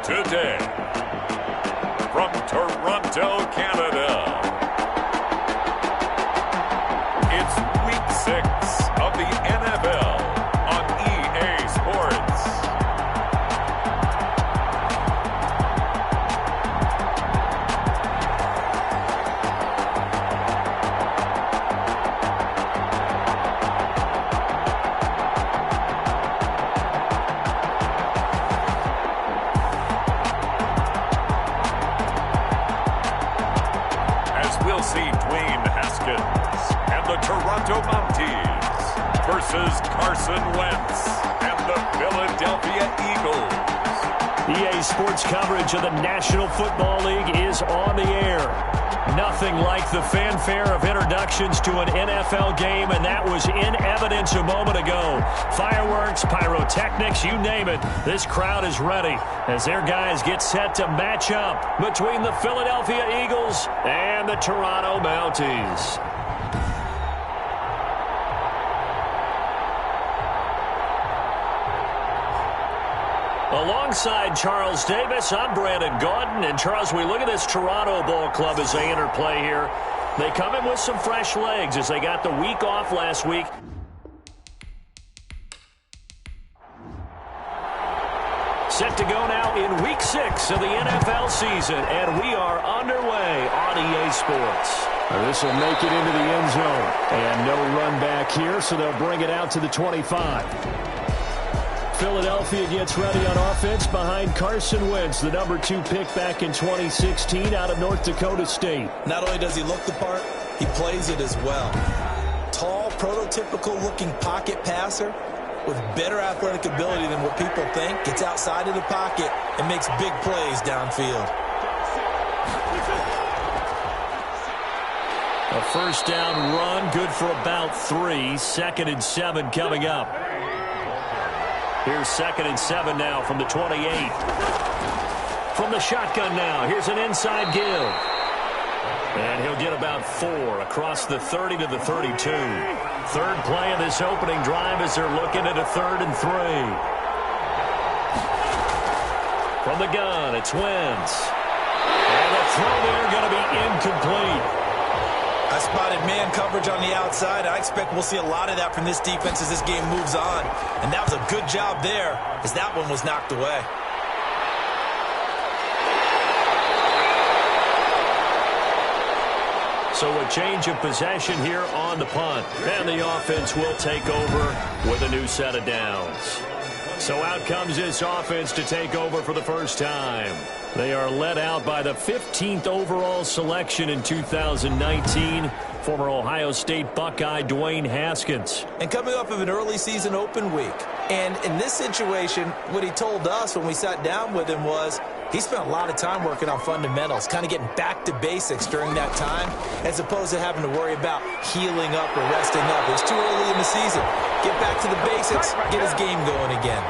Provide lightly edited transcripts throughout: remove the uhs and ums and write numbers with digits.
today. From Toronto, Canada, it's Week 6 of the NFL on EA Sports. We'll see Dwayne Haskins and the Toronto Mounties versus Carson Wentz and the Philadelphia Eagles. EA Sports coverage of the National Football League is on the air. Nothing like the fanfare of introductions to an NFL game, and that was in evidence a moment ago. Fireworks, pyrotechnics, you name it. This crowd is ready as their guys get set to match up between the Philadelphia Eagles and the Toronto Mounties. Alongside Charles Davis, I'm Brandon Gaudin. And Charles, we look at this Toronto Ball Club as they enter play here. They come in with some fresh legs as they got the week off last week. Set to go now in Week 6 of the NFL season, and we are underway on EA Sports. This will make it into the end zone. And no run back here, so they'll bring it out to the 25. Philadelphia gets ready on offense behind Carson Wentz, the number 2 pick back in 2016 out of North Dakota State. Not only does he look the part, he plays it as well. Tall, prototypical-looking pocket passer with better athletic ability than what people think. Gets outside of the pocket and makes big plays downfield. A first down run, good for about 3. 2nd and 7 coming up. Here's 2nd and 7 now from the 28. From the shotgun now, here's an inside give. And he'll get about 4 across the 30 to the 32. Third play of this opening drive as they're looking at a 3rd and 3. From the gun, it's Wentz. And the throw there going to be incomplete. I spotted man coverage on the outside. I expect we'll see a lot of that from this defense as this game moves on. And that was a good job there as that one was knocked away. So a change of possession here on the punt. And the offense will take over with a new set of downs. So out comes this offense to take over for the first time. They are led out by the 15th overall selection in 2019, former Ohio State Buckeye Dwayne Haskins. And coming off of an early season open week. And in this situation, what he told us when we sat down with him was he spent a lot of time working on fundamentals, kind of getting back to basics during that time, as opposed to having to worry about healing up or resting up. It was too early in the season. Get back to the basics, get his game going again.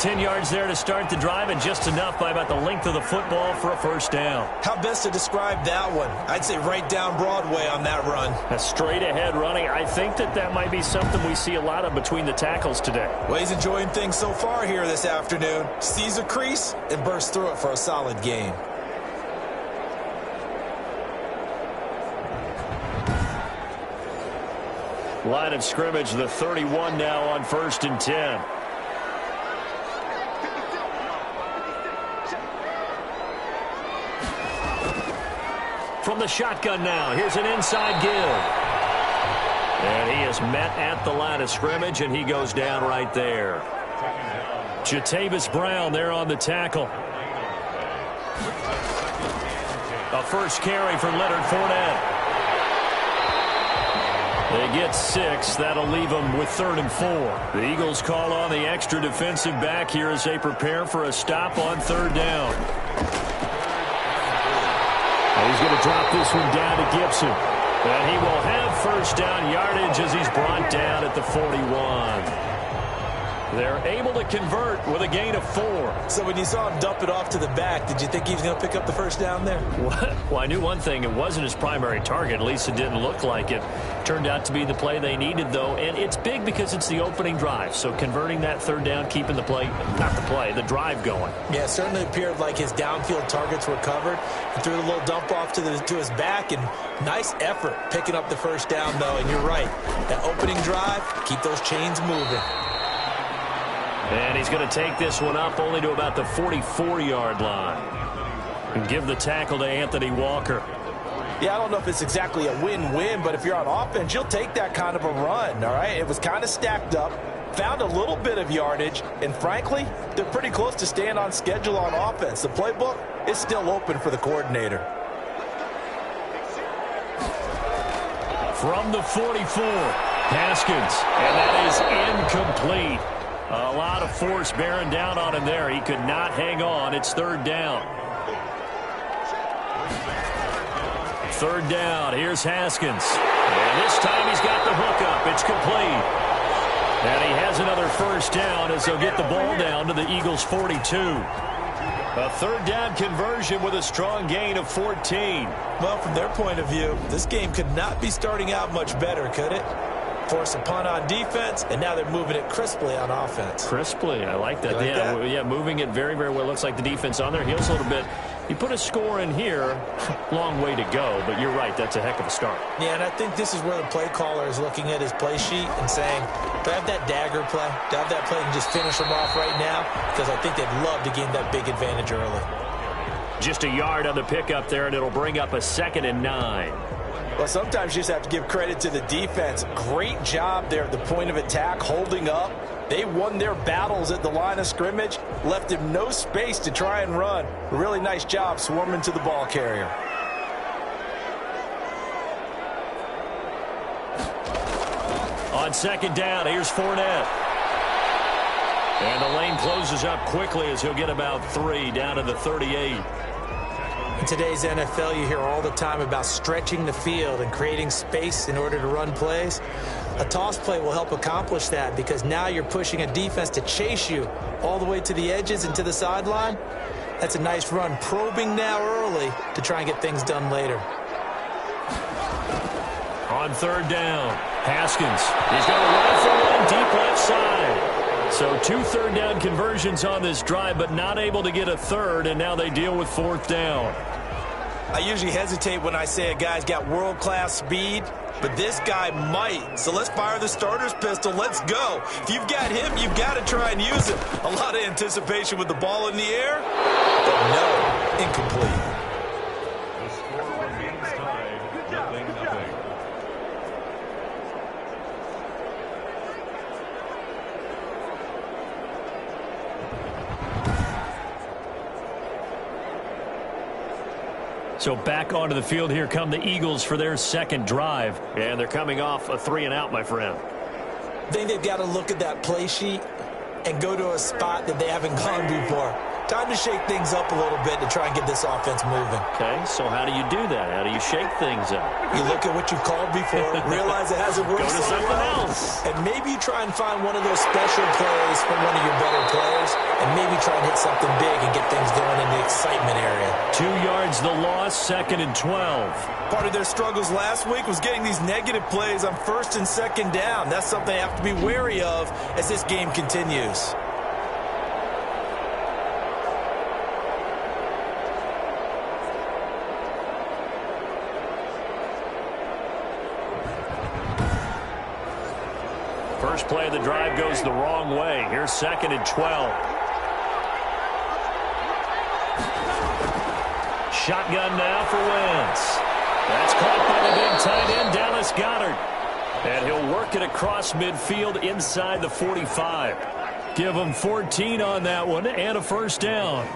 10 yards there to start the drive, and just enough by about the length of the football for a first down. How best to describe that one? I'd say right down Broadway on that run. A straight-ahead running. I think that might be something we see a lot of between the tackles today. Well, he's enjoying things so far here this afternoon. Sees a crease and bursts through it for a solid game. Line of scrimmage, the 31 now on 1st and 10. From the shotgun now, here's an inside give. And he is met at the line of scrimmage, and he goes down right there. Jatavis Brown there on the tackle. A first carry for Leonard Fournette. They get 6. That'll leave them with 3rd and 4. The Eagles call on the extra defensive back here as they prepare for a stop on 3rd down. He's going to drop this one down to Gibson. And he will have first down yardage as he's brought down at the 41. They're able to convert with a gain of 4. So when you saw him dump it off to the back, did you think he was going to pick up the first down there? Well, I knew one thing. It wasn't his primary target. At least it didn't look like it. Turned out to be the play they needed, though. And it's big because it's the opening drive. So converting that third down, keeping the play, not the play, the drive going. Yeah, it certainly appeared like his downfield targets were covered. He threw a little dump off to his back, and nice effort picking up the first down, though. And you're right. That opening drive, keep those chains moving. And he's going to take this one up only to about the 44-yard line. And give the tackle to Anthony Walker. Yeah, I don't know if it's exactly a win-win, but if you're on offense, you'll take that kind of a run, all right? It was kind of stacked up, found a little bit of yardage, and frankly, they're pretty close to staying on schedule on offense. The playbook is still open for the coordinator. From the 44, Haskins, and that is incomplete. A lot of force bearing down on him there. He could not hang on. It's third down. Third down. Here's Haskins. And this time he's got the hook up. It's complete. And he has another first down as they'll get the ball down to the Eagles' 42. A third down conversion with a strong gain of 14. Well, from their point of view, this game could not be starting out much better, could it? Force a punt on defense, and now they're moving it crisply on offense. Crisply, I like that. Yeah, moving it very, very well. Looks like the defense on their heels a little bit. You put a score in here, long way to go, but you're right, that's a heck of a start. Yeah, and I think this is where the play caller is looking at his play sheet and saying, do I have that dagger play? Do I have that play and just finish them off right now? Because I think they'd love to gain that big advantage early. Just a yard on the pickup there, and it'll bring up a 2nd and 9. Well, sometimes you just have to give credit to the defense. Great job there at the point of attack, holding up. They won their battles at the line of scrimmage, left him no space to try and run. Really nice job swarming to the ball carrier. On second down, here's Fournette. And the lane closes up quickly as he'll get about 3 down to the 38. In today's NFL, you hear all the time about stretching the field and creating space in order to run plays. A toss play will help accomplish that because now you're pushing a defense to chase you all the way to the edges and to the sideline. That's a nice run, probing now early to try and get things done later. On third down, Haskins. He's going to run for one deep left side. So 2 third down conversions on this drive, but not able to get a third, and now they deal with 4th down. I usually hesitate when I say a guy's got world-class speed, but this guy might. So let's fire the starter's pistol. Let's go. If you've got him, you've got to try and use it. A lot of anticipation with the ball in the air, but no, incomplete. The score remains tied, 0-0. So back onto the field, here come the Eagles for their second drive. And they're coming off a 3-and-out, my friend. I think they've got to look at that play sheet and go to a spot that they haven't gone before. Time to shake things up a little bit to try and get this offense moving. Okay, so how do you do that? How do you shake things up? You look at what you've called before, realize it hasn't worked Go to so something well, else. and maybe you try and find one of those special plays from one of your better players, and maybe try and hit something big and get things going in the excitement area. 2 yards the loss, 2nd and 12. Part of their struggles last week was getting these negative plays on 1st and 2nd down. That's something they have to be wary of as this game continues. First play of the drive goes the wrong way. Here's 2nd and 12. Shotgun now for Wentz. That's caught by the big tight end, Dallas Goedert. And he'll work it across midfield inside the 45. Give him 14 on that one and a first down.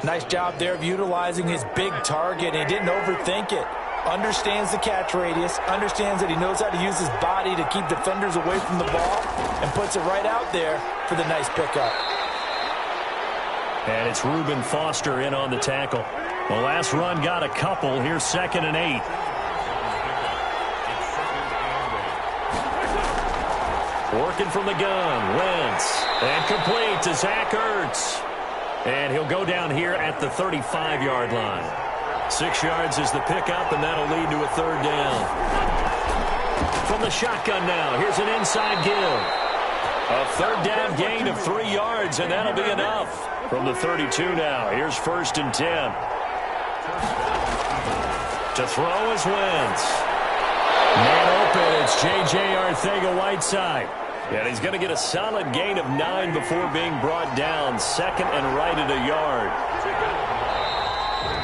Nice job there of utilizing his big target, and he didn't overthink it. Understands the catch radius, understands that he knows how to use his body to keep defenders away from the ball, and puts it right out there for the nice pickup. And it's Reuben Foster in on the tackle. The last run got a couple. Here's 2nd and 8. Working from the gun, Wentz. And complete to Zach Ertz. And he'll go down here at the 35-yard line. 6 yards is the pickup, and that'll lead to a third down. From the shotgun now, here's an inside give. A third down gain of 3 yards, and that'll be enough. From the 32 now, here's 1st and 10. To throw is Wentz. Man open, it's J.J. Arcega-Whiteside. And he's going to get a solid gain of 9 before being brought down. 2nd and right at a yard.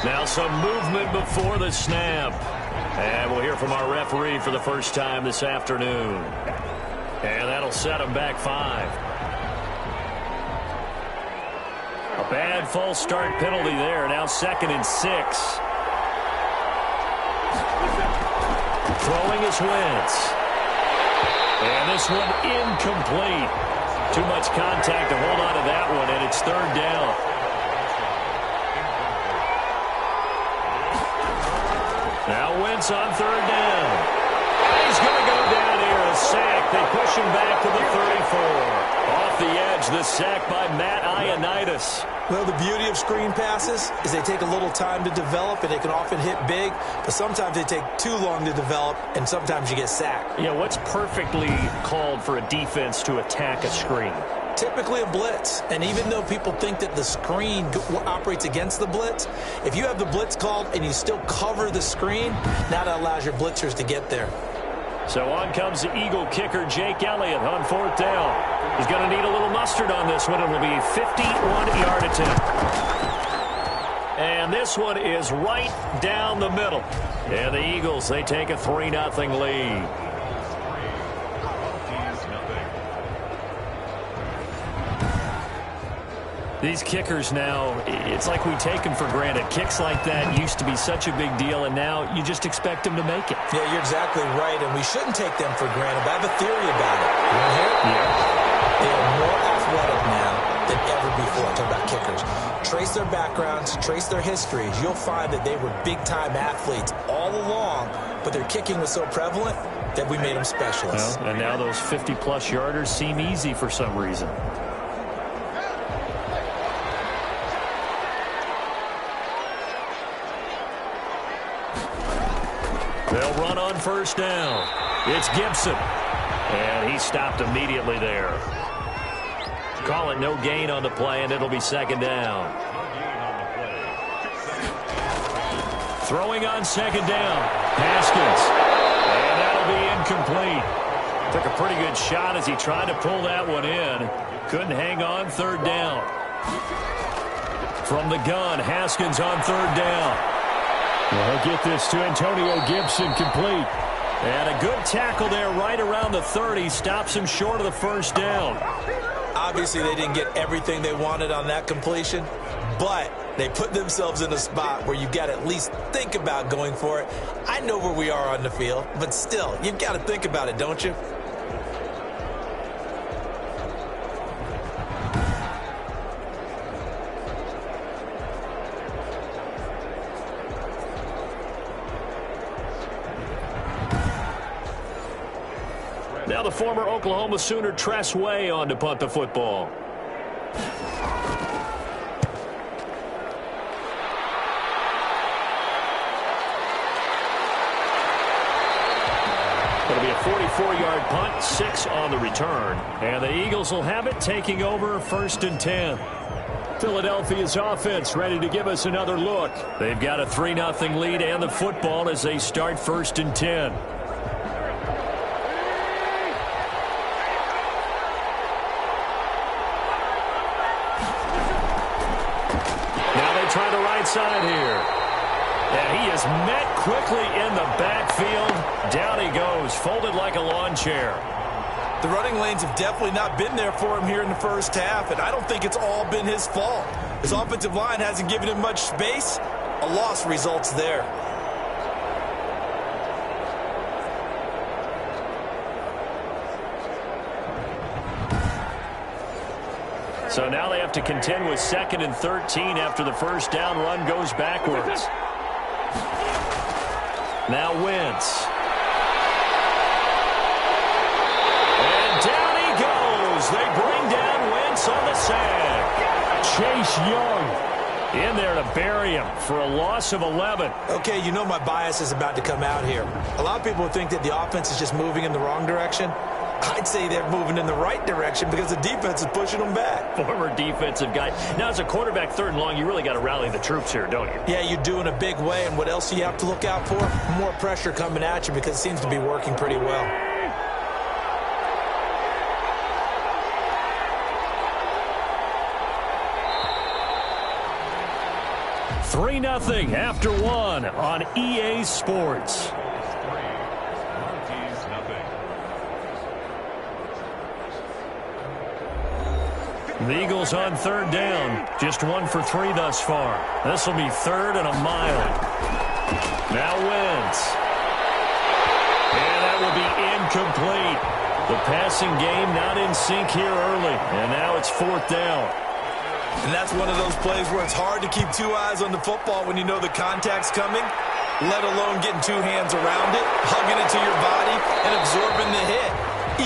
Now some movement before the snap. And we'll hear from our referee for the first time this afternoon. And that'll set him back 5. A bad false start penalty there. Now 2nd and 6. Throwing is Wentz. And this one incomplete. Too much contact to hold on to that one, and it's 3rd down. Now Wentz on 3rd down. He's going to go down here, a sack. They push him back to the 34. Off the edge, the sack by Matt Ioannidis. Well, the beauty of screen passes is they take a little time to develop, and they can often hit big, but sometimes they take too long to develop, and sometimes you get sacked. Yeah, what's perfectly called for a defense to attack a screen? Typically a blitz, and even though people think that the screen operates against the blitz, if you have the blitz called and you still cover the screen, now that allows your blitzers to get there. So on comes the Eagle kicker, Jake Elliott, on 4th down. He's going to need a little mustard on this one. It'll be a 51-yard attempt. And this one is right down the middle. And the Eagles, they take a 3-0 lead. These kickers now, it's like we take them for granted. Kicks like that used to be such a big deal, and now you just expect them to make it. Yeah, you're exactly right, and we shouldn't take them for granted. But I have a theory about it. You want to hear it? Yeah. They are more athletic now than ever before. I'm talking about kickers. Trace their backgrounds, trace their histories. You'll find that they were big-time athletes all along, but their kicking was so prevalent that we made them specialists. Well, and now those 50-plus yarders seem easy for some reason. They'll run on 1st down. It's Gibson. And he stopped immediately there. Call it no gain on the play, and it'll be 2nd down. Throwing on 2nd down. Haskins. And that'll be incomplete. Took a pretty good shot as he tried to pull that one in. Couldn't hang on 3rd down. From the gun, Haskins on 3rd down. Well, he'll get this to Antonio Gibson, complete. And a good tackle there right around the 30. Stops him short of the 1st down. Obviously, they didn't get everything they wanted on that completion, but they put themselves in a spot where you've got to at least think about going for it. I know where we are on the field, but still, you've got to think about it, don't you? Now the former Oklahoma Sooner Tress Way on to punt the football. It'll be a 44-yard punt, 6 on the return. And the Eagles will have it, taking over 1st and 10. Philadelphia's offense ready to give us another look. They've got a 3-0 lead and the football as they start 1st and 10. Try the right side here. And he is met quickly in the backfield. Down he goes, folded like a lawn chair. The running lanes have definitely not been there for him here in the 1st half, and I don't think it's all been his fault. His offensive line hasn't given him much space. A loss results there. So now they have to contend with 2nd and 13 after the 1st down run goes backwards. Now Wentz. And down he as they bring down Wentz on the sack. Chase Young in there to bury him for a loss of 11. Okay, you know my bias is about to come out here. A lot of people think that the offense is just moving in the wrong direction. I'd say they're moving in the right direction because the defense is pushing them back. Former defensive guy. Now, as a quarterback, 3rd and long, you really got to rally the troops here, don't you? Yeah, you do in a big way. And what else do you have to look out for? More pressure coming at you because it seems to be working pretty well. 3-0 after 1 on EA Sports. The Eagles on 3rd down. Just 1 for 3 thus far. This will be 3rd and a mile. Now Wentz. And that will be incomplete. The passing game not in sync here early. And now it's 4th down. And that's one of those plays where it's hard to keep 2 eyes on the football when you know the contact's coming, let alone getting 2 hands around it, hugging it to your body, and absorbing the hit.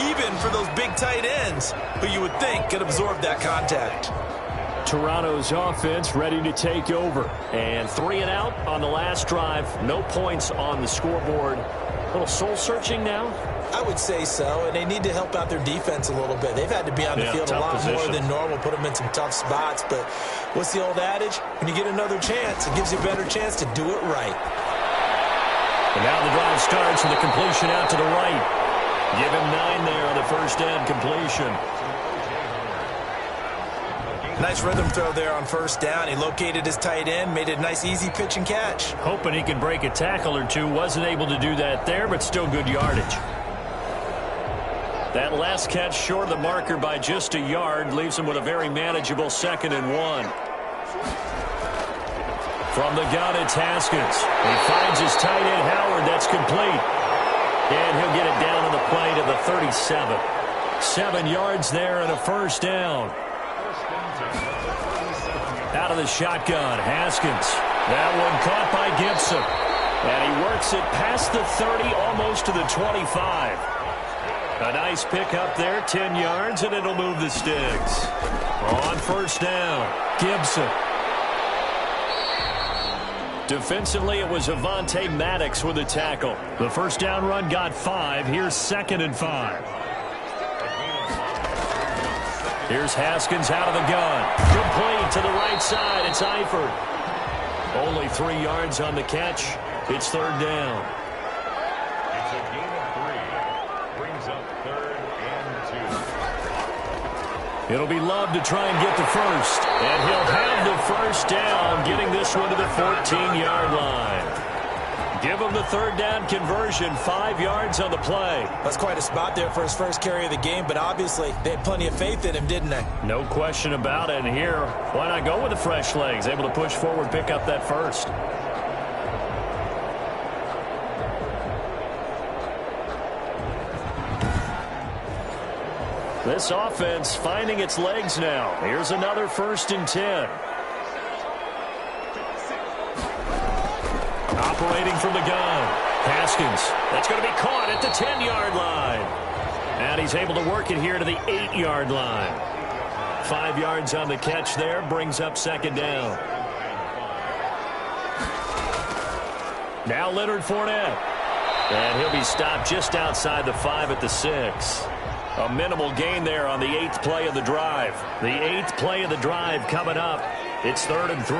Even for those big tight ends who you would think could absorb that contact. Toronto's offense ready to take over. And 3 and out on the last drive. No points on the scoreboard. A little soul-searching now? I would say so, and they need to help out their defense a little bit. They've had to be on the field a lot more than normal, put them in some tough spots. But what's the old adage? When you get another chance, it gives you a better chance to do it right. And now the drive starts with a completion out to the right. Give him 9 there on the first down completion. Nice rhythm throw there on first down. He located his tight end, made it a nice easy pitch and catch. Hoping he can break a tackle or two. Wasn't able to do that there, but still good yardage. That last catch short of the marker by just a yard leaves him with a very manageable 2nd and 1. From the gun, it's Haskins. He finds his tight end, Howard. That's complete. And he'll get it down to the play to the 37. 7 yards there and a first down. Out of the shotgun, Haskins. That one caught by Gibson. And he works it past the 30, almost to the 25. A nice pick up there, 10 yards, and it'll move the sticks. On first down, Gibson. Defensively, it was Avonte Maddox with a tackle. The first down run got 5. Here's 2nd and 5. Here's Haskins out of the gun. Complete to the right side. It's Eifert. Only 3 yards on the catch. It's 3rd down. It's a gain of 3. Brings up 3rd and 2. It'll be Love to try and get the first. And he'll have the first down, getting this one to the 14-yard line. Give him the 3rd down conversion, 5 yards on the play. That's quite a spot there for his first carry of the game, but obviously they had plenty of faith in him, didn't they? No question about it. And here, why not go with the fresh legs? Able to push forward, pick up that first. This offense finding its legs now. Here's another 1st and 10. Operating from the gun. Haskins. That's going to be caught at the 10-yard line. And he's able to work it here to the 8-yard line. 5 yards on the catch there. Brings up 2nd down. Now Leonard Fournette. And he'll be stopped just outside the 5 at the 6. A minimal gain there on the 8th play of the drive. The 8th play of the drive coming up. It's 3rd and 3.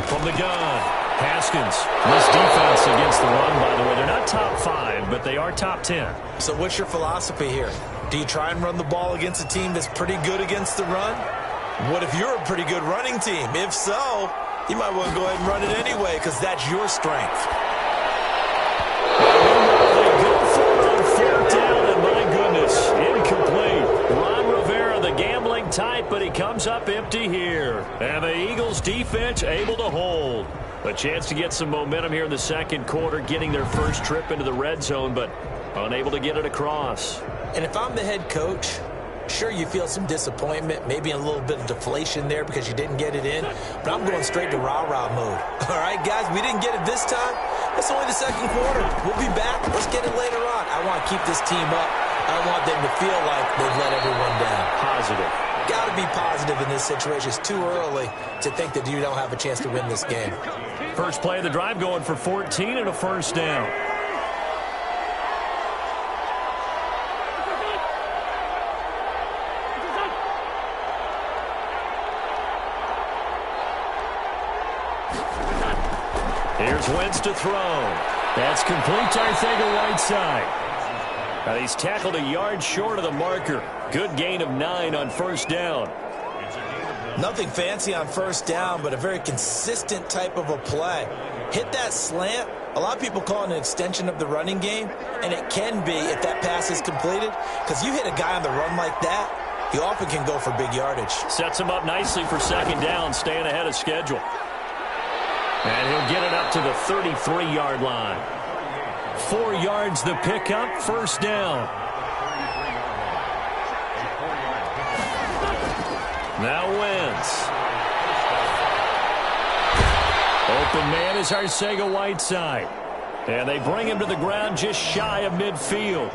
From the gun, Haskins. This defense against the run, by the way, they're not top 5, but they are top 10. So what's your philosophy here? Do you try and run the ball against a team that's pretty good against the run? What if you're a pretty good running team? If so, you might want to go ahead and run it anyway because that's your strength. They go for it on 4th down, and my goodness, incomplete. Ron Rivera, the gambling type, but he comes up empty here. And the Eagles defense able to hold. A chance to get some momentum here in the 2nd quarter, getting their first trip into the red zone, but unable to get it across. And if I'm the head coach, sure, you feel some disappointment, maybe a little bit of deflation there because you didn't get it in, but I'm going straight to rah-rah mode. All right, guys, we didn't get it this time. It's only the 2nd quarter. We'll be back. Let's get it later on. I want to keep this team up. I want them to feel like they've let everyone down. Positive. Got to be positive in this situation. It's too early to think that you don't have a chance to win this game. First play of the drive going for 14 and a first down. Here's Wentz to throw. That's complete to Arcega-Whiteside. Now he's tackled a yard short of the marker. Good gain of 9 on first down. Nothing fancy on first down, but a very consistent type of a play. Hit that slant. A lot of people call it an extension of the running game, and it can be if that pass is completed, because you hit a guy on the run like that, he often can go for big yardage. Sets him up nicely for second down, staying ahead of schedule. And he'll get it up to the 33-yard line. 4 yards the pickup, first down. Now Wentz. Open man is Arcega-Whiteside. And they bring him to the ground just shy of midfield.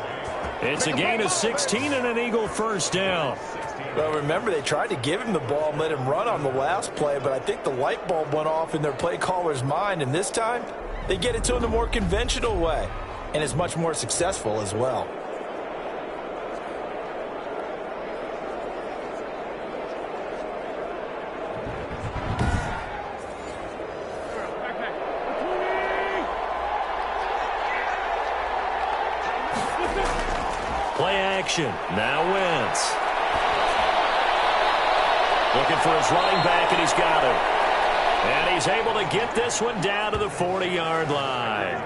It's a gain of 16 and an Eagle first down. Well, remember, they tried to give him the ball and let him run on the last play, but I think the light bulb went off in their play caller's mind, and this time they get it to him the more conventional way, and it's much more successful as well. Play action. Now Wentz. Looking for his running back, and he's got him. And he's able to get this one down to the 40-yard line.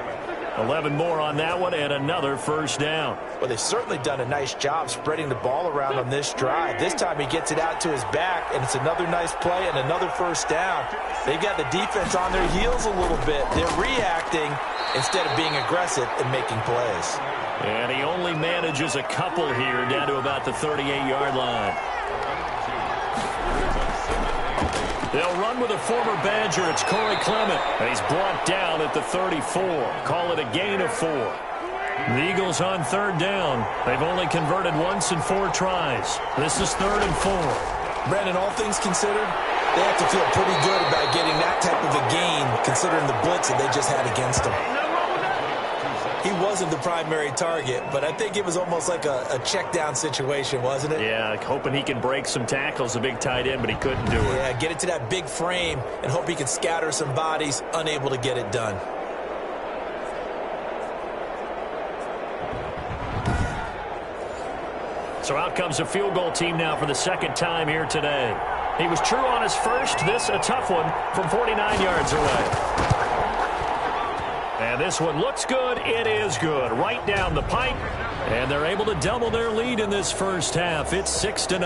11 more on that one, and another first down. Well, they've certainly done a nice job spreading the ball around on this drive. This time he gets it out to his back, and it's another nice play and another first down. They've got the defense on their heels a little bit. They're reacting instead of being aggressive and making plays. And he only manages a couple here down to about the 38-yard line. They'll run with a former Badger. It's Corey Clement. And he's brought down at the 34. Call it a gain of 4. The Eagles on third down. They've only converted once in 4 tries. This is 3rd and 4. Brandon, all things considered, they have to feel pretty good about getting that type of a gain considering the blitz that they just had against them. He wasn't the primary target, but I think it was almost like a check down situation, wasn't it? Yeah, hoping he can break some tackles, a big tight end, but he couldn't do it. Yeah, get it to that big frame and hope he can scatter some bodies, unable to get it done. So out comes a field goal team now for the second time here today. He was true on his first. This a tough one from 49 yards away. And this one looks good. It is good. Right down the pipe. And they're able to double their lead in this first half. It's 6-0.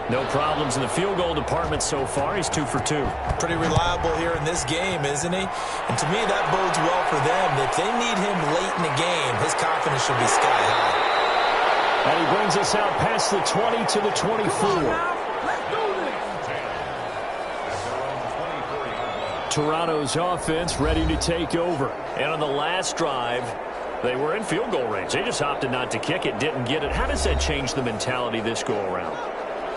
No problems in the field goal department so far. He's 2 for 2. Pretty reliable here in this game, isn't he? And to me, that bodes well for them. If they need him late in the game, his confidence should be sky high. And he brings us out past the 20 to the 24. Toronto's offense ready to take over. And on the last drive, they were in field goal range. They just opted not to kick it, didn't get it. How does that change the mentality this go-around?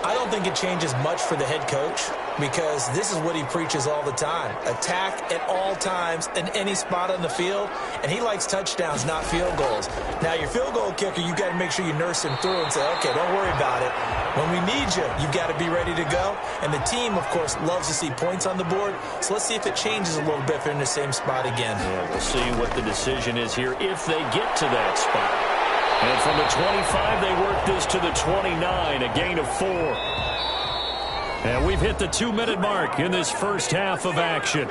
I don't think it changes much for the head coach because this is what he preaches all the time. Attack at all times in any spot on the field, and he likes touchdowns, not field goals. Now, your field goal kicker, you got to make sure you nurse him through and say, okay, don't worry about it. When we need you, you've got to be ready to go. And the team, of course, loves to see points on the board. So let's see if it changes a little bit if they're in the same spot again. Yeah, we'll see what the decision is here if they get to that spot. And from the 25, they work this to the 29, a gain of 4. And we've hit the 2-minute mark in this first half of action.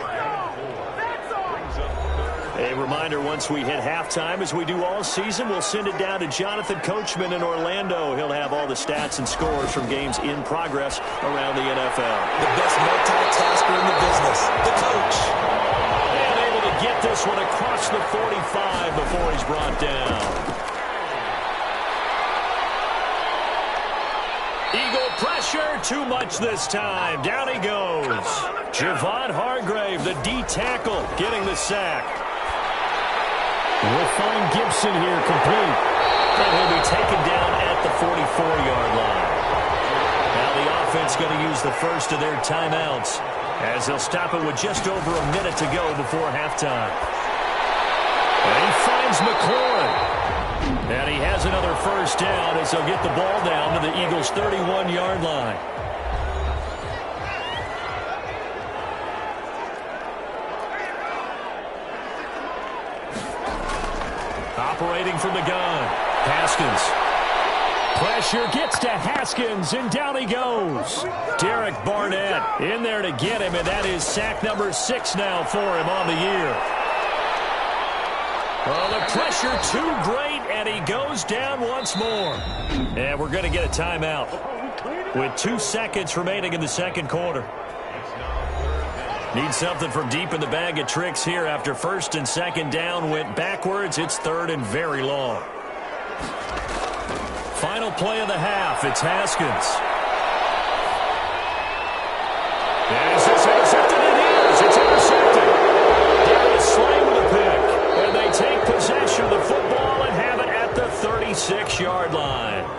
A reminder, once we hit halftime, as we do all season, we'll send it down to Jonathan Coachman in Orlando. He'll have all the stats and scores from games in progress around the NFL. The best multitasker in the business, the coach. And able to get this one across the 45 before he's brought down. Eagle pressure, too much this time. Down he goes. Javon Hargrave, the D tackle, getting the sack. find Gibson here complete. And he'll be taken down at the 44-yard line. Now the offense going to use the first of their timeouts as they'll stop it with just over a minute to go before halftime. And he finds McLaurin. And he has another first down as they'll get the ball down to the Eagles' 31-yard line. Operating from the gun, Haskins. Pressure gets to Haskins, and down he goes. Derek Barnett in there to get him, and that is sack number 6 now for him on the year. Oh, the pressure too great, and he goes down once more. And we're going to get a timeout with 2 seconds remaining in the second quarter. Need something from deep in the bag of tricks here after first and second down went backwards. It's third and very long. Final play of the half. It's Haskins. Is this intercepted? It is. It's intercepted. Darius Slay with a pick. And they take possession of the football and have it at the 36-yard line.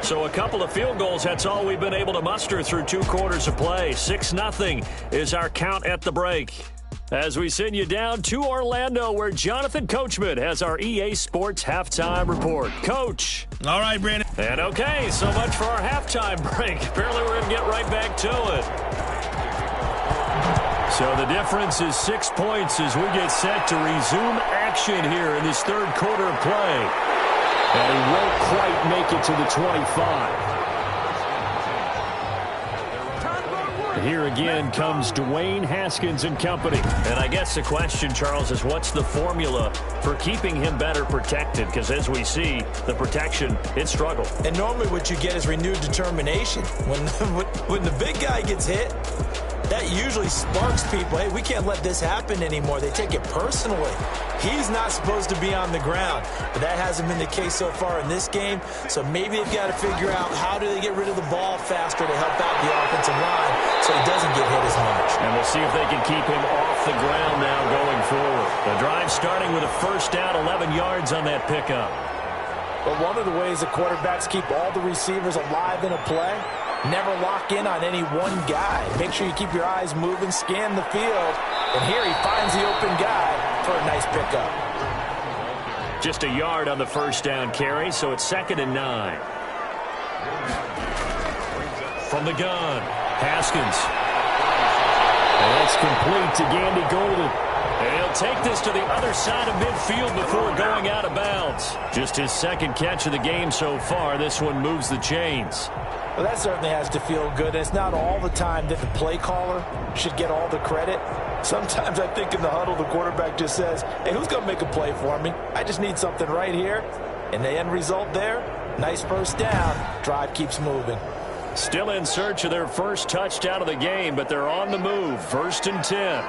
So a couple of field goals, that's all we've been able to muster through 2 quarters of play. 6-0 is our count at the break. As we send you down to Orlando, where Jonathan Coachman has our EA Sports Halftime Report. Coach. All right, Brandon. And okay, so much for our halftime break. Apparently we're going to get right back to it. So the difference is 6 points as we get set to resume action here in this third quarter of play. And he won't quite make it to the 25. Here again comes Dwayne Haskins and company. And I guess the question, Charles, is what's the formula for keeping him better protected? Because as we see, the protection, it struggled. And normally what you get is renewed determination. When the big guy gets hit, that usually sparks people. Hey, we can't let this happen anymore. They take it personally. He's not supposed to be on the ground, but that hasn't been the case so far in this game. So maybe they've got to figure out how do they get rid of the ball faster to help out the offensive line so he doesn't get hit as much. And we'll see if they can keep him off the ground now going forward. The drive starting with a first down, 11 yards on that pickup. But one of the ways the quarterbacks keep all the receivers alive in a play, never lock in on any one guy. Make sure you keep your eyes moving, scan the field. And here he finds the open guy for a nice pickup. Just a yard on the first down carry, so it's 2nd and 9. From the gun, Haskins. And that's complete to Gandy Golden. And he'll take this to the other side of midfield before going out of bounds. Just his second catch of the game so far. This one moves the chains. Well, that certainly has to feel good. It's not all the time that the play caller should get all the credit. Sometimes I think in the huddle, the quarterback just says, hey, who's going to make a play for me? I just need something right here. And the end result there, nice first down. Drive keeps moving. Still in search of their first touchdown of the game, but they're on the move. 1st and 10.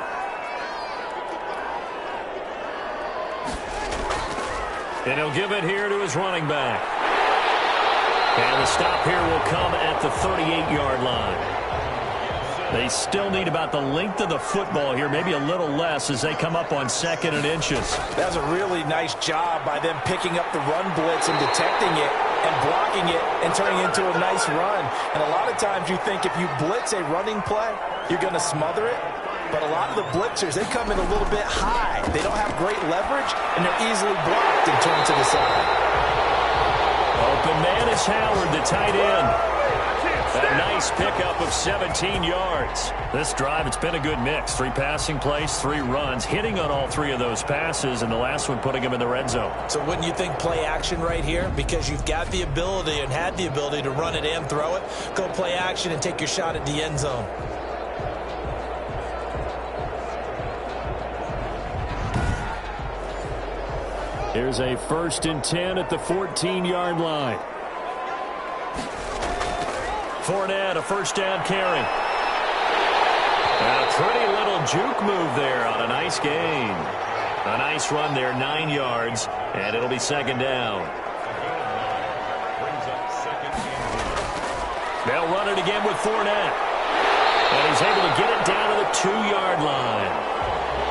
And he'll give it here to his running back. And the stop here will come at the 38-yard line. They still need about the length of the football here, maybe a little less as they come up on 2nd and inches. That's a really nice job by them picking up the run blitz and detecting it and blocking it and turning it into a nice run. And a lot of times you think if you blitz a running play, you're going to smother it. But a lot of the blitzers, they come in a little bit high. They don't have great leverage, and they're easily blocked and turned to the side. Open man is Howard, the tight end. A nice pickup of 17 yards. This drive, it's been a good mix. 3 passing plays, 3 runs, hitting on all 3 of those passes, and the last one putting him in the red zone. So wouldn't you think play action right here? Because you've got the ability and had the ability to run it and throw it. Go play action and take your shot at the end zone. Here's a 1st and 10 at the 14-yard line. Fournette, a first down carry. And a pretty little juke move there on a nice gain. A nice run there, 9 yards, and it'll be 2nd down. They'll run it again with Fournette. And he's able to get it down to the 2-yard line.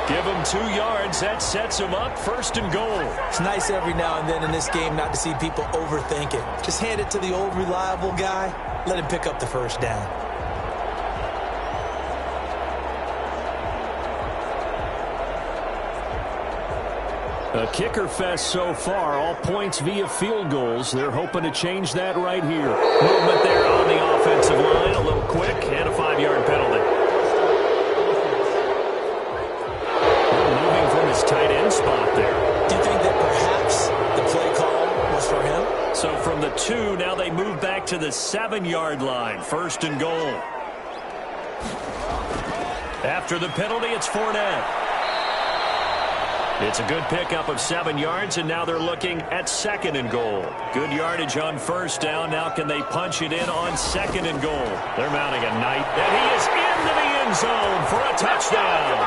Give him 2 yards. That sets him up 1st and goal. It's nice every now and then in this game not to see people overthink it. Just hand it to the old reliable guy. Let him pick up the 1st down. A kicker fest so far, all points via field goals. They're hoping to change that right here. Movement there on the offensive line, a little quick, and a 5-yard penalty. Moving from his tight end spot there. Do you think that perhaps the play call was for him? So from the 2, now they move back to the 7-yard line, 1st and goal. After the penalty, it's Fournette. It's a good pickup of 7 yards, and now they're looking at 2nd and goal. Good yardage on 1st down. Now can they punch it in on 2nd and goal? They're mounting a night, and he is into the end zone for a touchdown.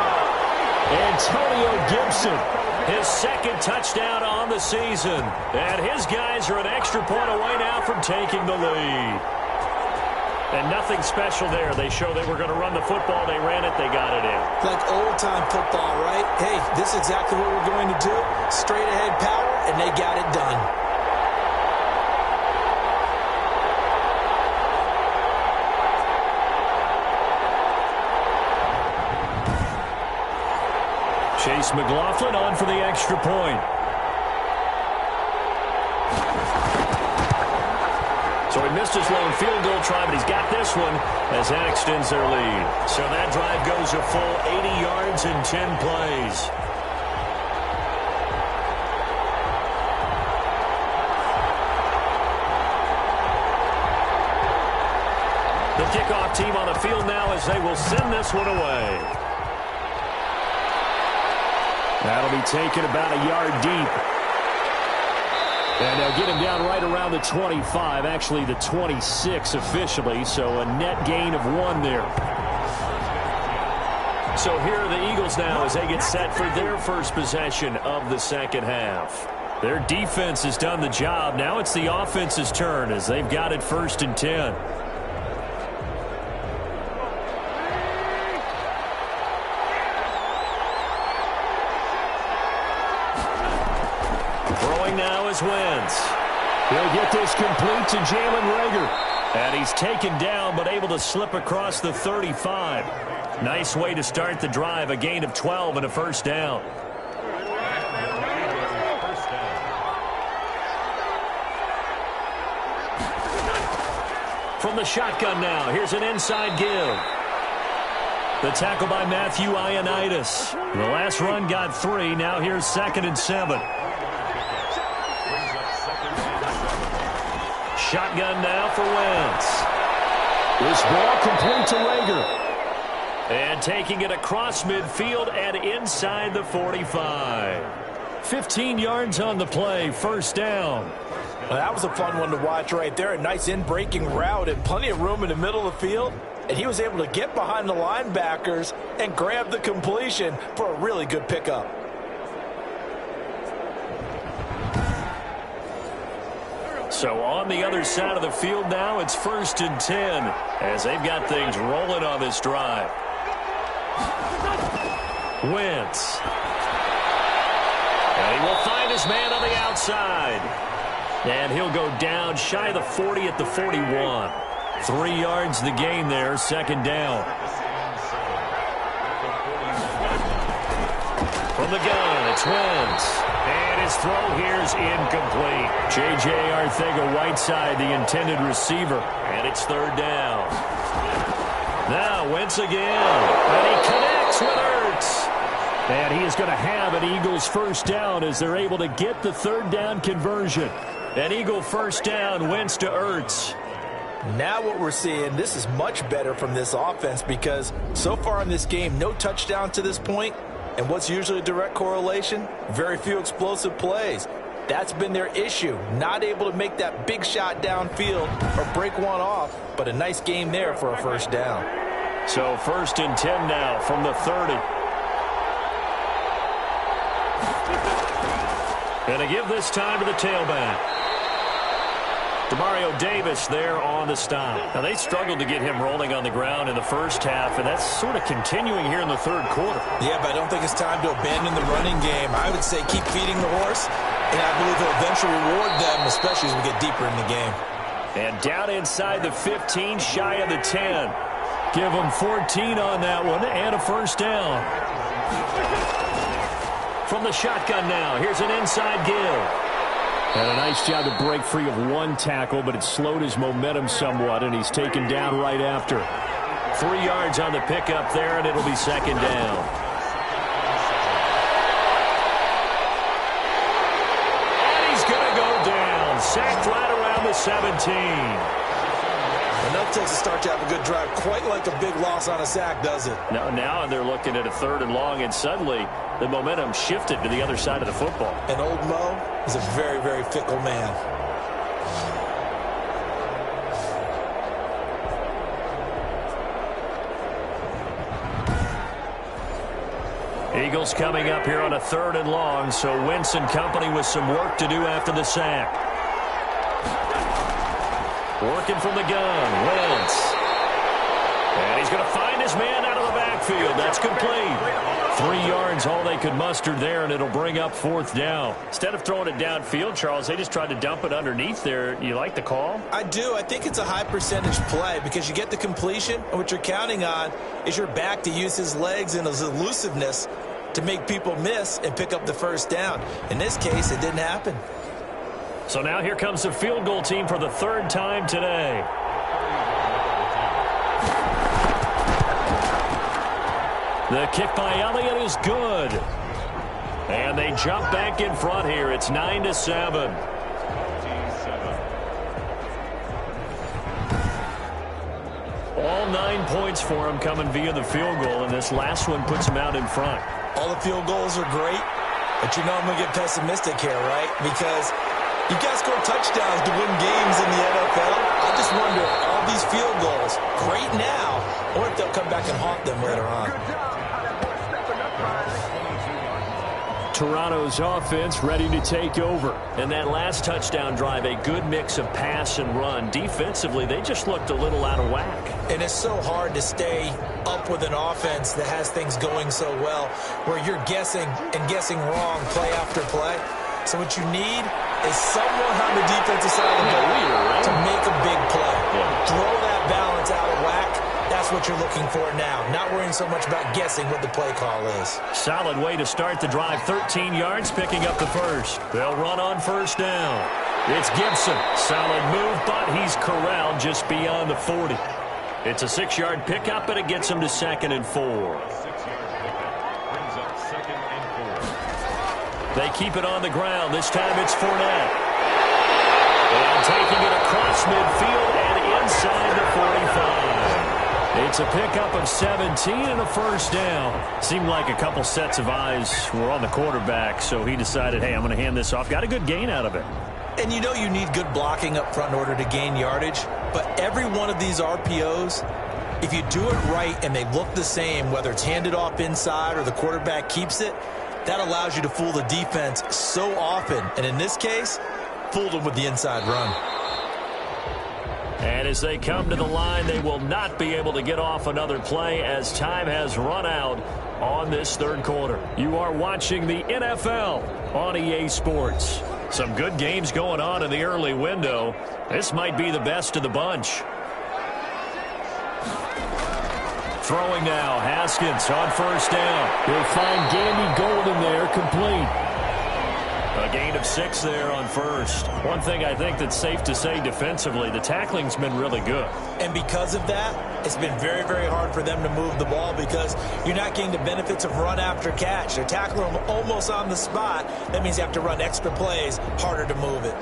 Antonio Gibson, his 2nd touchdown on the season. And his guys are an extra point away now from taking the lead. And nothing special there. They show they were going to run the football. They ran it. They got it in. Like old-time football, right? Hey, this is exactly what we're going to do. Straight-ahead power, and they got it done. Chase McLaughlin on for the extra point. So he missed his lone field goal try, but he's got this one as that extends their lead. So that drive goes a full 80 yards in 10 plays. The kickoff team on the field now as they will send this one away. That'll be taken about a yard deep. And they'll get him down right around the 25, actually the 26 officially, so a net gain of 1 there. So here are the Eagles now as they get set for their first possession of the 2nd half. Their defense has done the job. Now it's the offense's turn as they've got it 1st and 10. Now is Wentz. He'll get this complete to Jalen Reagor. And he's taken down but able to slip across the 35. Nice way to start the drive. A gain of 12 and a 1st down. From the shotgun now, here's an inside give. The tackle by Matthew Ioannidis. The last run got 3. Now here's 2nd and 7. Shotgun now for Wentz. This ball complete to Reagor. And taking it across midfield and inside the 45. 15 yards on the play, 1st down. Well, that was a fun one to watch right there. A nice in-breaking route and plenty of room in the middle of the field. And he was able to get behind the linebackers and grab the completion for a really good pickup. So on the other side of the field now, it's 1st and 10 as they've got things rolling on this drive. Wentz. And he will find his man on the outside. And he'll go down shy of the 40 at the 41. 3 yards the gain there, 2nd down. From the gun, it's Wentz. And his throw here's incomplete. J.J. Arcega-Whiteside, the intended receiver. And it's 3rd down. Now Wentz again. And he connects with Ertz. And he is going to have an Eagles 1st down as they're able to get the 3rd down conversion. An Eagle 1st down, Wentz to Ertz. Now what we're seeing, this is much better from this offense because so far in this game, no touchdown to this point. And what's usually a direct correlation? Very few explosive plays. That's been their issue. Not able to make that big shot downfield or break one off, but a nice game there for a 1st down. So 1st and 10 now from the 30. Going to give this time to the tailback. Demario Davis there on the stop. Now, they struggled to get him rolling on the ground in the first half, and that's sort of continuing here in the third quarter. Yeah, but I don't think it's time to abandon the running game. I would say keep feeding the horse, and I believe he'll eventually reward them, especially as we get deeper in the game. And down inside the 15, shy of the 10. Give them 14 on that one, and a first down. From the shotgun now, here's an inside give. And a nice job to break free of one tackle, but it slowed his momentum somewhat, and he's taken down right after. 3 yards on the pickup there, and it'll be second down. And he's going to go down. Sacked right around the 17. And that takes a start to have a good drive. Quite like a big loss on a sack, does it? Now they're looking at a 3rd and long, and suddenly the momentum shifted to the other side of the football. And old Mo is a very, very fickle man. Eagles coming up here on a 3rd and long, so Wentz and company with some work to do after the sack. Working from the gun, Wentz. And he's going to find his man out of the backfield. That's complete. 3 yards, all they could muster there, and it'll bring up 4th down. Instead of throwing it downfield, Charles, they just tried to dump it underneath there. You like the call? I do. I think it's a high percentage play because you get the completion, and what you're counting on is your back to use his legs and his elusiveness to make people miss and pick up the first down. In this case, it didn't happen. So now here comes the field goal team for the 3rd time today. The kick by Elliott is good. And they jump back in front here. It's 9-7. All 9 points for him coming via the field goal, and this last one puts him out in front. All the field goals are great, but you know I'm going to get pessimistic here, right? Because you got to score touchdowns to win games in the NFL. I just wonder if all these field goals, great now, or if they'll come back and haunt them later on. Toronto's offense ready to take over. And that last touchdown drive, a good mix of pass and run. Defensively, they just looked a little out of whack. And it's so hard to stay up with an offense that has things going so well, where you're guessing and guessing wrong play after play. So what you need is someone on the defensive side of the ball to make a big play. Throw that balance out of whack. That's what you're looking for now. Not worrying so much about guessing what the play call is. Solid way to start the drive. 13 yards, picking up the first. They'll run on first down. It's Gibson. Solid move, but he's corralled just beyond the 40. It's a 6-yard pickup, and it gets him to 2nd and 4. They keep it on the ground. This time it's Fournette. And taking it across midfield and inside the 45. It's a pickup of 17 and a first down. Seemed like a couple sets of eyes were on the quarterback, so he decided, hey, I'm going to hand this off. Got a good gain out of it. And you know you need good blocking up front in order to gain yardage, but every one of these RPOs, if you do it right and they look the same, whether it's handed off inside or the quarterback keeps it, that allows you to fool the defense so often. And in this case, fooled them with the inside run. And as they come to the line, they will not be able to get off another play as time has run out on this 3rd quarter. You are watching the NFL on EA Sports. Some good games going on in the early window. This might be the best of the bunch. Throwing now, Haskins on first down. He'll find Gandy Golden there, complete. A gain of 6 there on first. One thing I think that's safe to say defensively, the tackling's been really good. And because of that, it's been very, very hard for them to move the ball because you're not getting the benefits of run after catch. They're tackling them almost on the spot. That means you have to run extra plays, harder to move it.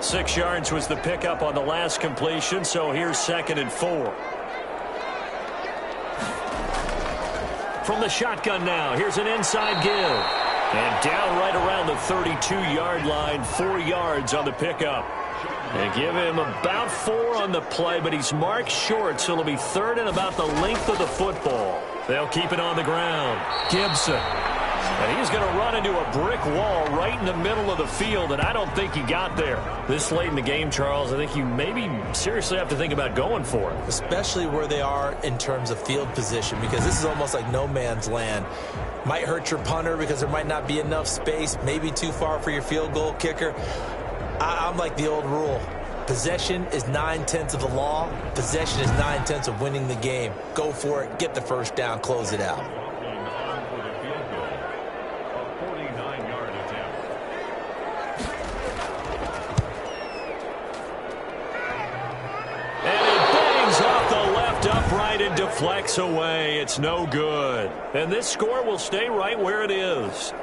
6 yards was the pickup on the last completion, so here's 2nd and 4. From the shotgun now, here's an inside give. And down right around the 32-yard line, 4 yards on the pickup. They give him about 4 on the play, but he's marked short, so it'll be 3rd and about the length of the football. They'll keep it on the ground. Gibson. And he's going to run into a brick wall right in the middle of the field, and I don't think he got there. This late in the game, Charles, I think you maybe seriously have to think about going for it. Especially where they are in terms of field position, because this is almost like no man's land. Might hurt your punter because there might not be enough space, maybe too far for your field goal kicker. I'm like the old rule. Possession is 9/10 of the law. Possession is 9/10 of winning the game. Go for it, get the first down, close it out. Upright and deflects away. It's no good. And this score will stay right where it is.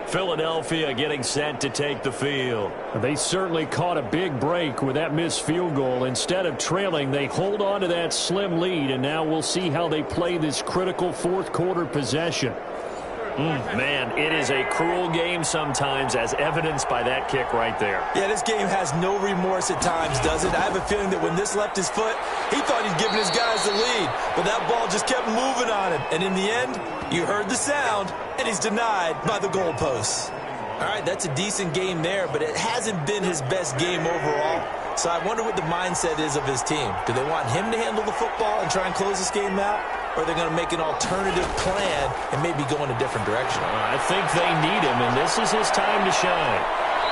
Philadelphia getting set to take the field. They certainly caught a big break with that missed field goal. Instead of trailing, they hold on to that slim lead, and now we'll see how they play this critical fourth quarter possession. Man, it is a cruel game sometimes, as evidenced by that kick right there. Yeah, this game has no remorse at times, does it? I have a feeling that when this left his foot, he thought he'd given his guys the lead. But that ball just kept moving on him. And in the end, you heard the sound, and he's denied by the goalposts. All right, that's a decent game there, but it hasn't been his best game overall. So I wonder what the mindset is of his team. Do they want him to handle the football and try and close this game out? Or are they going to make an alternative plan and maybe go in a different direction? I think they need him, and this is his time to shine.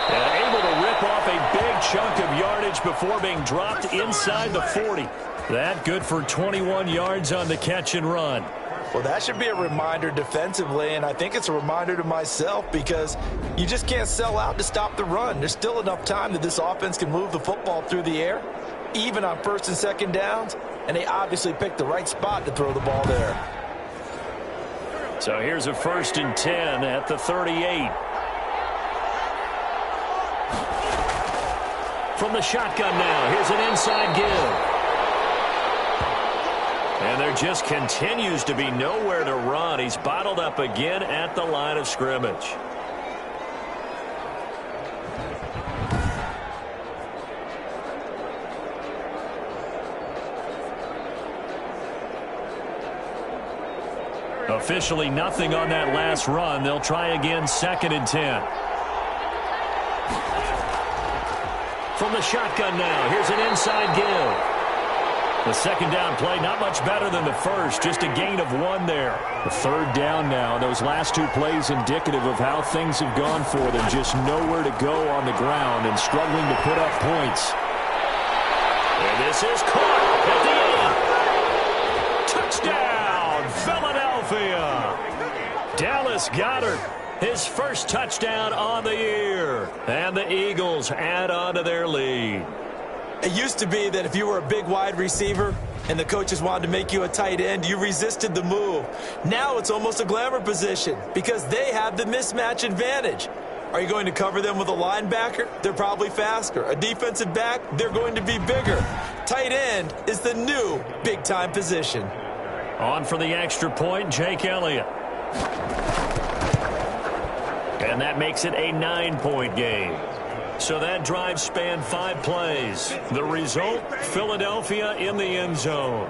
And able to rip off a big chunk of yardage before being dropped inside the 40. That good for 21 yards on the catch and run. Well, that should be a reminder defensively, and I think it's a reminder to myself because you just can't sell out to stop the run. There's still enough time that this offense can move the football through the air, even on first and second downs, and they obviously picked the right spot to throw the ball there. So here's a 1st and 10 at the 38. From the shotgun now, here's an inside give. And there just continues to be nowhere to run. He's bottled up again at the line of scrimmage. Officially nothing on that last run. They'll try again 2nd and 10. From the shotgun now, here's an inside give. The second down play, not much better than the first, just a gain of 1 there. The 3rd down now. Those last 2 plays indicative of how things have gone for them. Just nowhere to go on the ground and struggling to put up points. And this is caught at the end. Touchdown, Philadelphia. Dallas Goedert, his first touchdown on the year. And the Eagles add on to their lead. It used to be that if you were a big wide receiver and the coaches wanted to make you a tight end, you resisted the move. Now it's almost a glamour position because they have the mismatch advantage. Are you going to cover them with a linebacker? They're probably faster. A defensive back? They're going to be bigger. Tight end is the new big-time position. On for the extra point, Jake Elliott. And that makes it a 9-point game. So that drive spanned 5 plays. The result, Philadelphia in the end zone.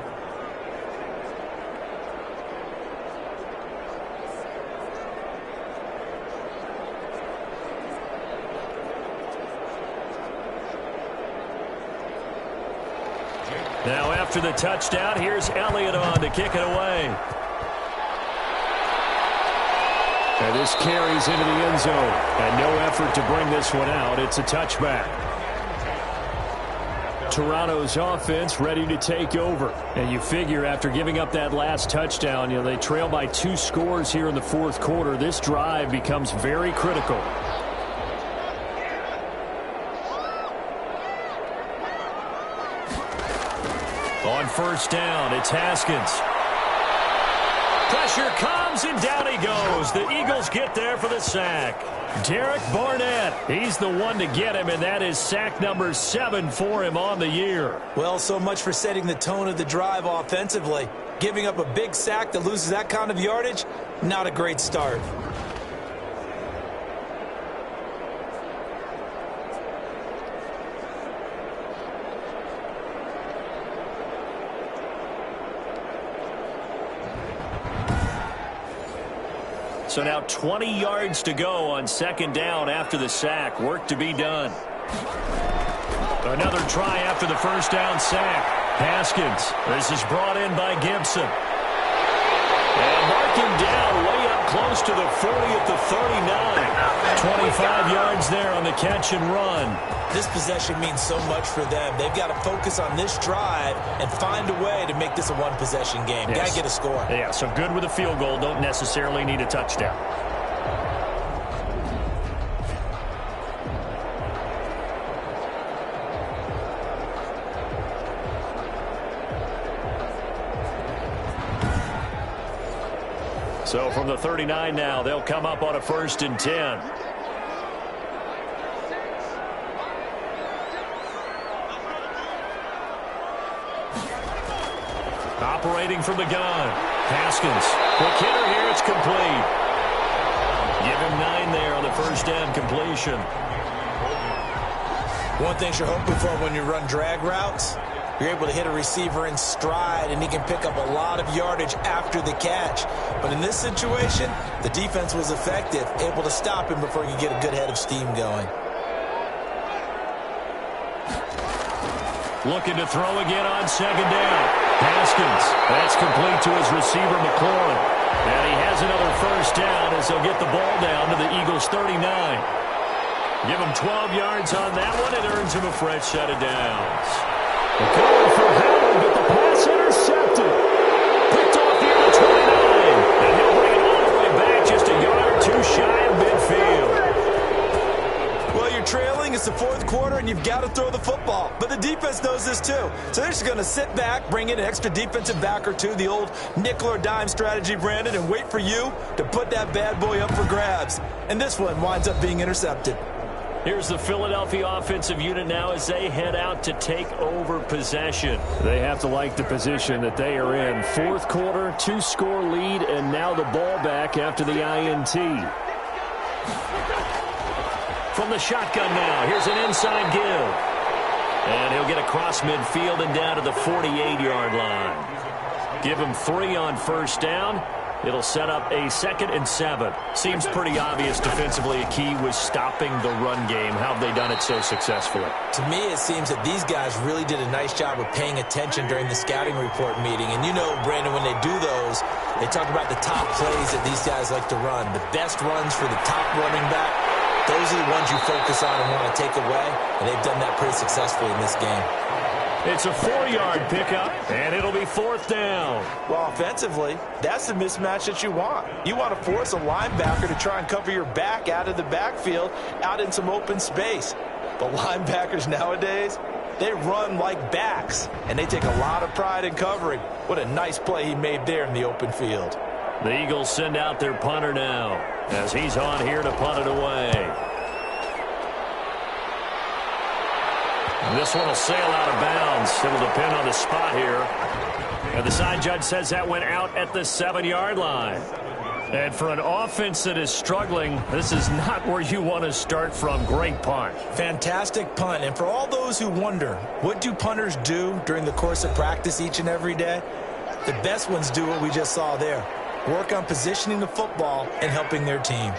Now after the touchdown, here's Elliott on to kick it away. And this carries into the end zone. And no effort to bring this one out. It's a touchback. Toronto's offense ready to take over. And you figure after giving up that last touchdown, they trail by 2 scores here in the 4th quarter. This drive becomes very critical. On 1st down, it's Haskins. Pressure comes, and down he goes. The Eagles get there for the sack. Derek Barnett, he's the one to get him, and that is sack number 7 for him on the year. Well, so much for setting the tone of the drive offensively. Giving up a big sack that loses that kind of yardage, not a great start. So now 20 yards to go on second down after the sack. Work to be done. Another try after the first down sack. Haskins. This is brought in by Gibson. And marking down way up close to the 40 at the 39. 25 yards there on the catch and run. This possession means so much for them. They've got to focus on this drive and find a way to make this a one-possession game. Yes. Got to get a score. Yeah, so good with a field goal. Don't necessarily need a touchdown. So from the 39 now, they'll come up on a 1st and 10. Operating from the gun. Haskins. Quick hitter here. It's complete. Give him 9 there on the first down completion. One thing you're hoping for when you run drag routes, you're able to hit a receiver in stride, and he can pick up a lot of yardage after the catch. But in this situation, the defense was effective, able to stop him before he could get a good head of steam going. Looking to throw again on second down. Haskins. That's complete to his receiver, McLaurin. And he has another first down as they'll get the ball down to the Eagles' 39. Give him 12 yards on that one. It earns him a fresh set of downs. Going for Howard, but the pass intercepted. Picked off here at 29. And he'll bring it all the way back just a yard or two shy of midfield. Well, you're trailing. It's the fourth quarter, and you've got to throw the football. But the defense knows this, too. So they're just going to sit back, bring in an extra defensive back or two, the old nickel or dime strategy, Brandon, and wait for you to put that bad boy up for grabs. And this one winds up being intercepted. Here's the Philadelphia offensive unit now as they head out to take over possession. They have to like the position that they are in. Fourth quarter, 2-score lead, and now the ball back after the INT. From the shotgun now, here's an inside give. And he'll get across midfield and down to the 48-yard line. Give him 3 on first down. It'll set up a 2nd and 7. Seems pretty obvious defensively a key was stopping the run game. How have they done it so successfully? To me, it seems that these guys really did a nice job of paying attention during the scouting report meeting. And you know, Brandon, when they do those, they talk about the top plays that these guys like to run. The best runs for the top running back, those are the ones you focus on and want to take away. And they've done that pretty successfully in this game. It's a 4-yard pickup, and it'll be 4th down. Well, offensively, that's the mismatch that you want. You want to force a linebacker to try and cover your back out of the backfield, out in some open space. But linebackers nowadays, they run like backs, and they take a lot of pride in covering. What a nice play he made there in the open field. The Eagles send out their punter now as he's on here to punt it away. This one will sail out of bounds. It'll depend on the spot here. And the side judge says that went out at the 7-yard line. And for an offense that is struggling, this is not where you want to start from. Great punt. Fantastic punt. And for all those who wonder, what do punters do during the course of practice each and every day? The best ones do what we just saw there. Work on positioning the football and helping their team.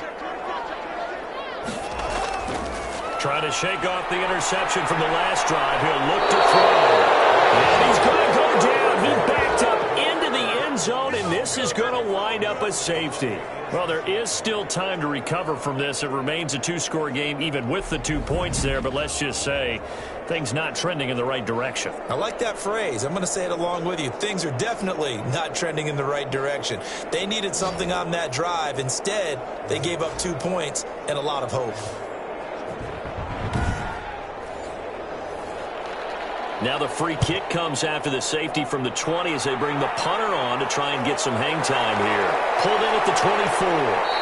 Trying to shake off the interception from the last drive. He'll look to throw. And he's going to go down. He backed up into the end zone, and this is going to wind up a safety. Well, there is still time to recover from this. It remains a 2-score game even with the 2 points there, but let's just say things not trending in the right direction. I like that phrase. I'm going to say it along with you. Things are definitely not trending in the right direction. They needed something on that drive. Instead, they gave up 2 points and a lot of hope. Now the free kick comes after the safety from the 20 as they bring the punter on to try and get some hang time here. Pulled in at the 24.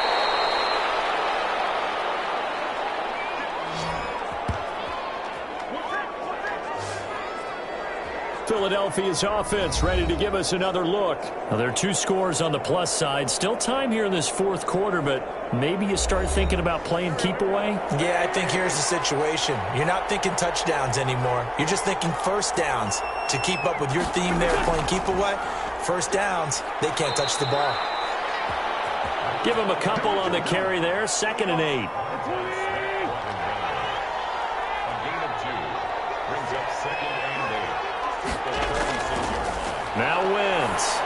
Philadelphia's offense ready to give us another look. Now, there are 2 scores on the plus side. Still time here in this fourth quarter, but maybe you start thinking about playing keep away? Yeah, I think here's the situation. You're not thinking touchdowns anymore. You're just thinking first downs. To keep up with your theme there, playing keep away, first downs, they can't touch the ball. Give him a couple on the carry there, 2nd and 8. Now Wentz.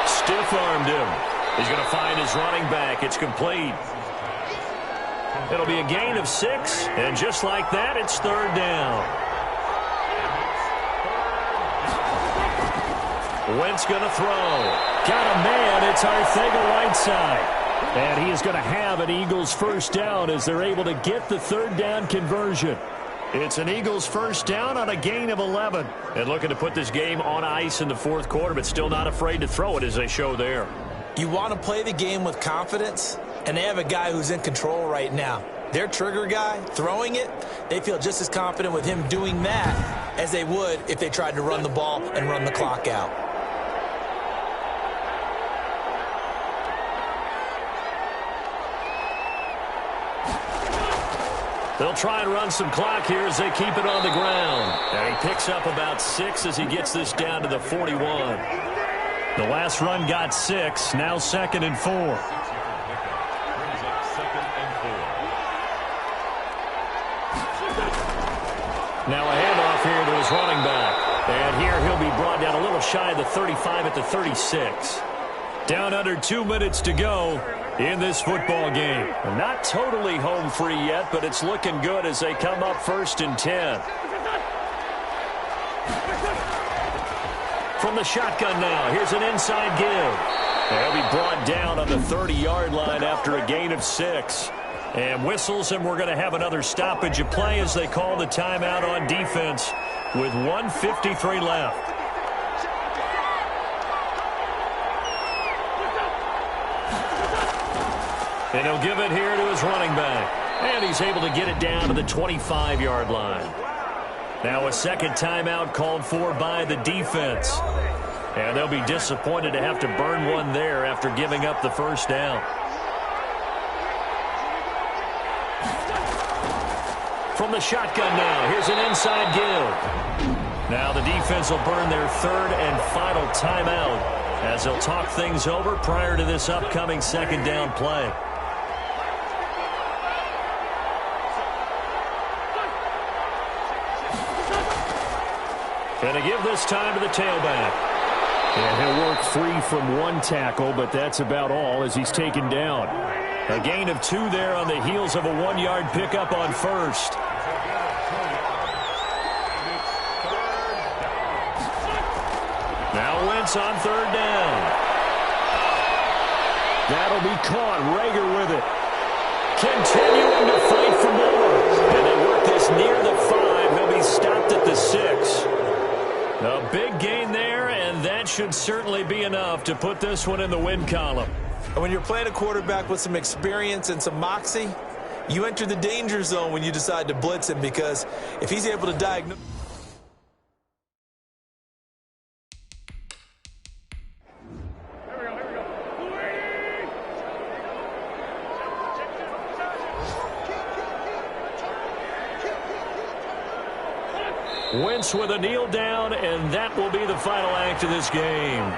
Stiff-armed him. He's going to find his running back. It's complete. It'll be a gain of 6, and just like that, it's 3rd down. Wentz going to throw. Got a man. It's Arcega-Whiteside. And he is going to have an Eagles first down as they're able to get the 3rd down conversion. It's an Eagles first down on a gain of 11. And looking to put this game on ice in the 4th quarter, but still not afraid to throw it as they show there. You want to play the game with confidence, and they have a guy who's in control right now. Their trigger guy, throwing it, they feel just as confident with him doing that as they would if they tried to run the ball and run the clock out. They'll try and run some clock here as they keep it on the ground. And he picks up about 6 as he gets this down to the 41. The last run got 6, now 2nd and 4. Now a handoff here to his running back. And here he'll be brought down a little shy of the 35 at the 36. Down under 2 minutes to go in this football game. Not totally home free yet, but it's looking good as they come up 1st and 10. From the shotgun now, here's an inside give. They'll be brought down on the 30-yard line after a gain of 6. And whistles, and we're going to have another stoppage of play as they call the timeout on defense with 1:53 left. And he'll give it here to his running back. And he's able to get it down to the 25-yard line. Now a 2nd timeout called for by the defense. And they'll be disappointed to have to burn one there after giving up the 1st down. From the shotgun now, here's an inside give. Now the defense will burn their 3rd and final timeout as they'll talk things over prior to this upcoming 2nd down play. And to give this time to the tailback. And he'll work free from 1 tackle, but that's about all as he's taken down. A gain of 2 there on the heels of a 1-yard pickup on 1st. Now Wentz on 3rd down. That'll be caught. Rager with it. Continuing to fight for more. And they work this near the 5. He'll be stopped at the 6. A big gain there, and that should certainly be enough to put this one in the win column. And when you're playing a quarterback with some experience and some moxie, you enter the danger zone when you decide to blitz him, because if he's able to diagnose... Wentz with a kneel down, and that will be the final act of this game.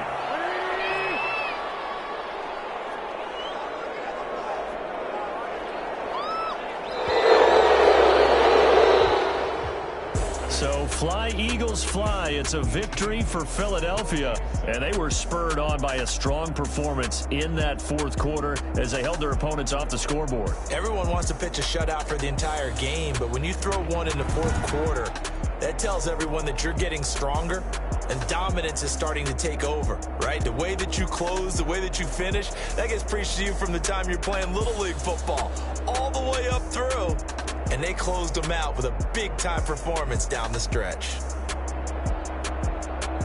So fly, Eagles, fly. It's a victory for Philadelphia, and they were spurred on by a strong performance in that 4th quarter as they held their opponents off the scoreboard. Everyone wants to pitch a shutout for the entire game, but when you throw one in the 4th quarter, that tells everyone that you're getting stronger and dominance is starting to take over, right? The way that you close, the way that you finish, that gets preached to you from the time you're playing Little League football all the way up through. And they closed them out with a big-time performance down the stretch.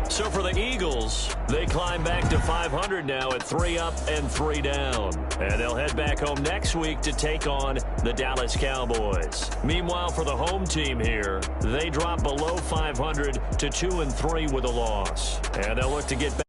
So for the Eagles, they climb back to 500 now at 3 up and 3 down. And they'll head back home next week to take on the Dallas Cowboys. Meanwhile, for the home team here, they drop below 500 to 2 and 3 with a loss. And they'll look to get back.